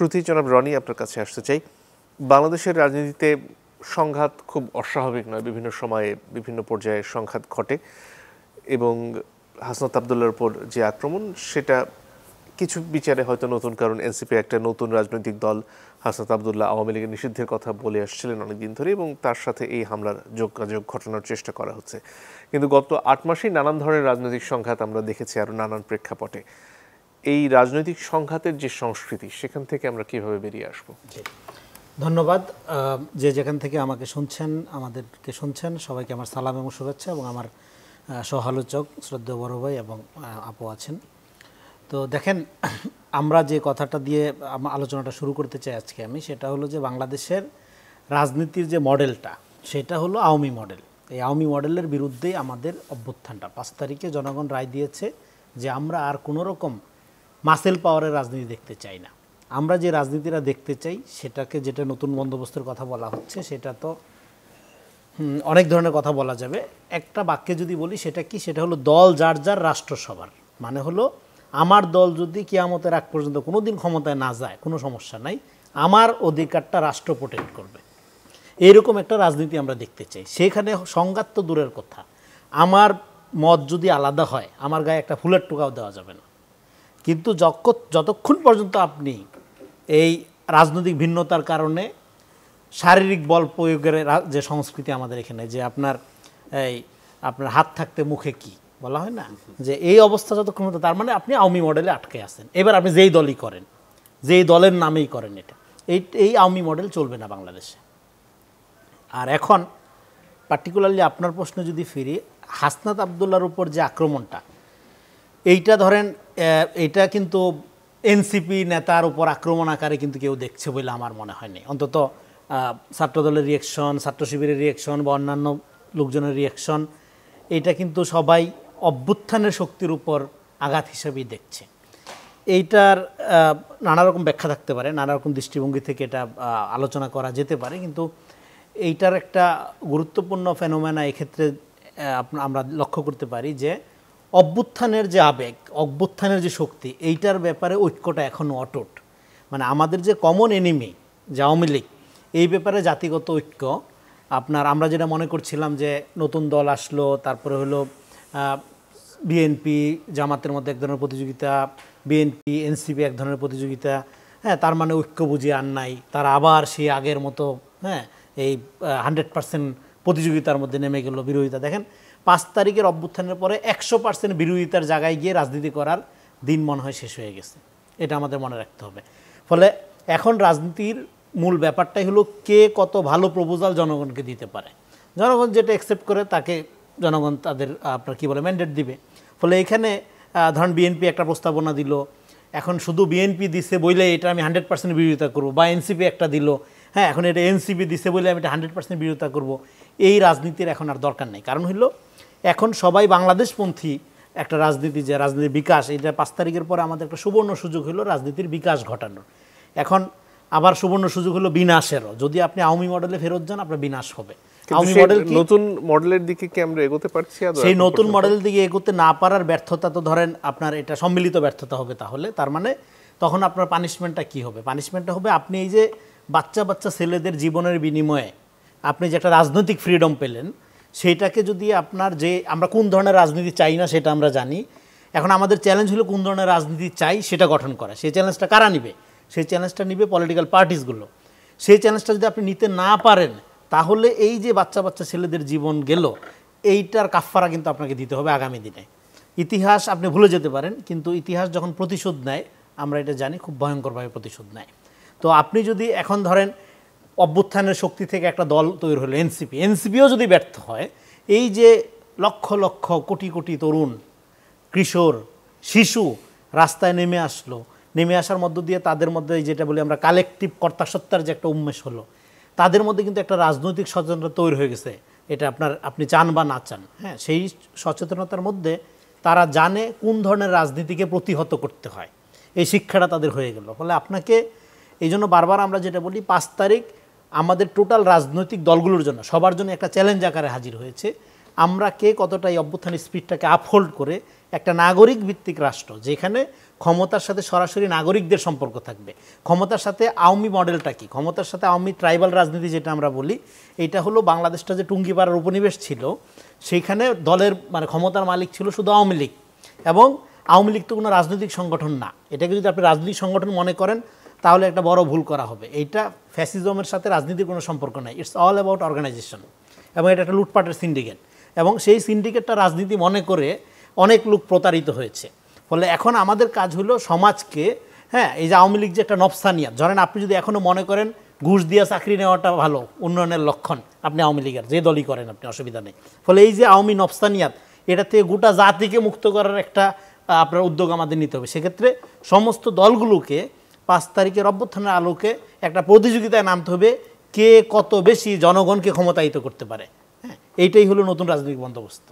শ্রুতি জনাব রনি আপনার কাছে আসতে চাই। বাংলাদেশের রাজনীতিতে সংঘাত খুব অস্বাভাবিক নয়, বিভিন্ন সময়ে বিভিন্ন পর্যায়ে সংঘাত ঘটে এবং হাসনাত আবদুল্লাহর উপর যে আক্রমণ সেটা কিছু বিচারে হয়তো নতুন, কারণ এনসিপি একটা নতুন রাজনৈতিক দল। হাসনাত আবদুল্লাহ আওয়ামী লীগের নিষিদ্ধের কথা বলে আসছিলেন অনেকদিন ধরে এবং তার সাথে এই হামলার যোগাযোগ ঘটানোর চেষ্টা করা হচ্ছে। কিন্তু গত ৮ মাসেই নানান ধরনের রাজনৈতিক সংঘাত আমরা দেখেছি আরও নানান প্রেক্ষাপটে। এই রাজনৈতিক সংঘাতের যে সংস্কৃতি সেখান থেকে আমরা কিভাবে বেরিয়ে আসব? ধন্যবাদ। যে যেখান থেকে আমাকে শুনছেন, আমাদেরকে শুনছেন, সবাইকে আমার সালাম এবং শুভেচ্ছা, এবং আমার সহালোচক শ্রদ্ধেয় বড় ভাই এবং আপু আছেন। তো দেখেন, আমরা যে কথাটা দিয়ে আলোচনাটা শুরু করতে চাই আজকে আমি, সেটা হলো যে বাংলাদেশের রাজনীতির যে মডেলটা সেটা হলো আওয়ামী মডেল। এই আওয়ামী মডেলের বিরুদ্ধেই আমাদের অভ্যুত্থানটা। 5 তারিখে জনগণ রায় দিয়েছে যে আমরা আর কোনো রকম মাসেল পাওয়ারের রাজনীতি দেখতে চাই না। আমরা যে রাজনীতিটা দেখতে চাই সেটাকে, যেটা নতুন বন্দোবস্তের কথা বলা হচ্ছে, সেটা তো অনেক ধরনের কথা বলা যাবে। একটা বাক্যে যদি বলি সেটা কি, সেটা হলো দল যার যার রাষ্ট্র সবার। মানে হলো আমার দল যদি কিয়ামতের আগ পর্যন্ত কোনো দিন ক্ষমতায় না যায়, কোনো সমস্যা নাই, আমার অধিকারটা রাষ্ট্র প্রোটেক্ট করবে। এইরকম একটা রাজনীতি আমরা দেখতে চাই। সেখানে সংঘাত তো দূরের কথা, আমার মত যদি আলাদা হয় আমার গায়ে একটা ফুলের টোকাও দেওয়া যাবে না। কিন্তু যতক্ষণ পর্যন্ত আপনি এই রাজনৈতিক ভিন্নতার কারণে শারীরিক বল প্রয়োগের যে সংস্কৃতি আমাদের এখানে, যে আপনার হাত থাকতে মুখে কি বলা হয় না, যে এই অবস্থা যতক্ষণ হতো, তার মানে আপনি আওয়ামী মডেলে আটকে আছেন। এবার আপনি যেই দলই করেন, যেই দলের নামেই করেন, এই আওয়ামী মডেল চলবে না বাংলাদেশে। আর এখন পার্টিকুলারলি আপনার প্রশ্ন যদি ফিরি, হাসনাত আবদুল্লাহর উপর যে আক্রমণটা, এইটা ধরেন এইটা কিন্তু এনসিপি নেতার উপর আক্রমণ আকারে কিন্তু কেউ দেখছে বলে আমার মনে হয়নি। অন্তত ছাত্রদলের রিয়েকশন, ছাত্র শিবিরের রিয়েকশন বা অন্যান্য লোকজনের রিয়েকশন, এইটা কিন্তু সবাই অভ্যুত্থানের শক্তির উপর আঘাত হিসেবেই দেখছে। এইটার নানা রকম ব্যাখ্যা থাকতে পারে, নানা রকম দৃষ্টিভঙ্গি থেকে এটা আলোচনা করা যেতে পারে, কিন্তু এইটার একটা গুরুত্বপূর্ণ ফেনোমেনা এক্ষেত্রে আমরা লক্ষ্য করতে পারি যে অভ্যুত্থানের যে আবেগ, অভ্যুত্থানের যে শক্তি, এইটার ব্যাপারে ঐক্যটা এখনও অটুট। মানে আমাদের যে কমন এনিমি যে আওয়ামী লীগ, এই ব্যাপারে জাতিগত ঐক্য আমরা যেটা মনে করছিলাম যে নতুন দল আসলো, তারপরে হলো বিএনপি জামাতের মধ্যে এক ধরনের প্রতিযোগিতা, বিএনপি এনসিপি এক ধরনের প্রতিযোগিতা, হ্যাঁ, তার মানে ঐক্য বুঝিয়ে আর নাই, তারা আবার সেই আগের মতো এই 100% প্রতিযোগিতার মধ্যে নেমে গেল। বিরোধিতা দেখেন, 5 তারিখের অভ্যুত্থানের পরে 100% বিরোধিতার জায়গায় গিয়ে রাজনীতি করার দিন মনে হয় শেষ হয়ে গেছে। এটা আমাদের মনে রাখতে হবে। ফলে এখন রাজনীতির মূল ব্যাপারটাই হলো কে কত ভালো প্রপোজাল জনগণকে দিতে পারে। জনগণ যেটা অ্যাকসেপ্ট করে তাকে জনগণ তাদের আপনার কী বলে ম্যান্ডেট দিবে। ফলে এখানে ধরেন বিএনপি একটা প্রস্তাবনা দিল, এখন শুধু বিএনপি দিছে বলে এটা আমি 100% বিরোধিতা করবো, বা এনসিপি একটা দিল, হ্যাঁ, এখন এটা এনসিপি দিছে বলে আমি এটা 100% বিরোধিতা করবো। এই রাজনীতির এখন আর দরকার নেই। কারণ হলো এখন সবাই বাংলাদেশপন্থী একটা রাজনীতি, যে রাজনীতির বিকাশ, এটা 5 তারিখের পরে আমাদের একটা সুবর্ণ সুযোগ হলো রাজনীতির বিকাশ ঘটানোর। এখন আবার সুবর্ণ সুযোগ হলো বিনাশেরও। যদি আপনি আওয়ামী মডেলে ফেরত যান, আপনার বিনাশ হবে। আওয়ামী মডেল নতুন মডেলের দিকে কি আমরা এগোতে পারছি? সেই নতুন মডেলের দিকে এগোতে না পারার ব্যর্থতা তো ধরেন আপনার এটা সম্মিলিত ব্যর্থতা হবে। তাহলে তার মানে তখন আপনার পানিশমেন্টটা কি হবে? পানিশমেন্টটা হবে আপনি এই যে বাচ্চা বাচ্চা ছেলেদের জীবনের বিনিময়ে আপনি যে একটা রাজনৈতিক ফ্রিডম পেলেন, সেইটাকে যদি আপনার, যে আমরা কোন ধরনের রাজনীতি চাই না সেটা আমরা জানি, এখন আমাদের চ্যালেঞ্জ হলো কোন ধরনের রাজনীতি চাই সেটা গঠন করা। সেই চ্যালেঞ্জটা কারা নিবে? সেই চ্যালেঞ্জটা নিবে পলিটিক্যাল পার্টিসগুলো। সেই চ্যালেঞ্জটা যদি আপনি নিতে না পারেন, তাহলে এই যে বাচ্চা বাচ্চা ছেলেদের জীবন গেল, এইটার কাফফারা কিন্তু আপনাকে দিতে হবে আগামী দিনে। ইতিহাস আপনি ভুলে যেতে পারেন, কিন্তু ইতিহাস যখন প্রতিশোধ নেয়, আমরা এটা জানি, খুব ভয়ঙ্করভাবে প্রতিশোধ নেয়। তো আপনি যদি এখন ধরেন অভ্যুত্থানের শক্তি থেকে একটা দল তৈরি হলো এনসিপিও যদি ব্যর্থ হয়, এই যে লক্ষ লক্ষ কোটি কোটি তরুণ, কিশোর, শিশু রাস্তায় নেমে আসলো, নেমে আসার মধ্য দিয়ে তাদের মধ্যে যেটা বলি আমরা কালেকটিভ কর্তাসত্তার যে একটা উন্মেষ হলো, তাদের মধ্যে কিন্তু একটা রাজনৈতিক সচেতনতা তৈরি হয়ে গেছে। এটা আপনি চান বা না চান, হ্যাঁ, সেই সচেতনতার মধ্যে তারা জানে কোন ধরনের রাজনীতিকে প্রতিহত করতে হয়। এই শিক্ষাটা তাদের হয়ে গেল। ফলে আপনাকে এই জন্য বারবার আমরা যেটা বলি, 5 তারিখ আমাদের টোটাল রাজনৈতিক দলগুলোর জন্য, সবার জন্য একটা চ্যালেঞ্জ আকারে হাজির হয়েছে। আমরা কে কতটা এই অভ্যুত্থান স্পিডটাকে আপহোল্ড করে একটা নাগরিক ভিত্তিক রাষ্ট্র, যেখানে ক্ষমতার সাথে সরাসরি নাগরিকদের সম্পর্ক থাকবে। ক্ষমতার সাথে আওয়ামী মডেলটা কি? ক্ষমতার সাথে আওয়ামী ট্রাইবাল রাজনীতি যেটা আমরা বলি, এইটা হলো বাংলাদেশটা যে টুঙ্গিপাড়ার উপনিবেশ ছিল, সেইখানে দলের মানে ক্ষমতার মালিক ছিল শুধু আওয়ামী লীগ, এবং আওয়ামী লীগ তো কোনো রাজনৈতিক সংগঠন না। এটাকে যদি আপনি রাজনৈতিক সংগঠন মনে করেন তাহলে একটা বড় ভুল করা হবে। এইটা ফ্যাসিজমের সাথে রাজনীতির কোনো সম্পর্ক নাই, ইটস অল অ্যাবাউট অর্গানাইজেশন, এবং এটা একটা লুটপাটের সিন্ডিকেট, এবং সেই সিন্ডিকেটটা রাজনীতি মনে করে অনেক লোক প্রতারিত হয়েছে। ফলে এখন আমাদের কাজ হলো সমাজকে, হ্যাঁ, এই যে আওয়ামী লীগ যে একটা নফসানিয়াত, ধরেন আপনি যদি এখনও মনে করেন ঘুষ দিয়ে চাকরি নেওয়াটা ভালো, উন্নয়নের লক্ষণ, আপনি আওয়ামী লীগের যে দলই করেন আপনি, অসুবিধা নেই। ফলে এই যে আওয়ামী নফসানিয়াত, এটা থেকে গোটা জাতিকে মুক্ত করার একটা আপনার উদ্যোগ আমাদের নিতে হবে। সেক্ষেত্রে সমস্ত দলগুলোকে 5 তারিখের অভ্যুত্থানের আলোকে একটা প্রতিযোগিতায় নামতে হবে, কে কত বেশি জনগণকে ক্ষমতায়িত করতে পারে। হ্যাঁ, এইটাই হলো নতুন রাজনৈতিক বন্দোবস্ত।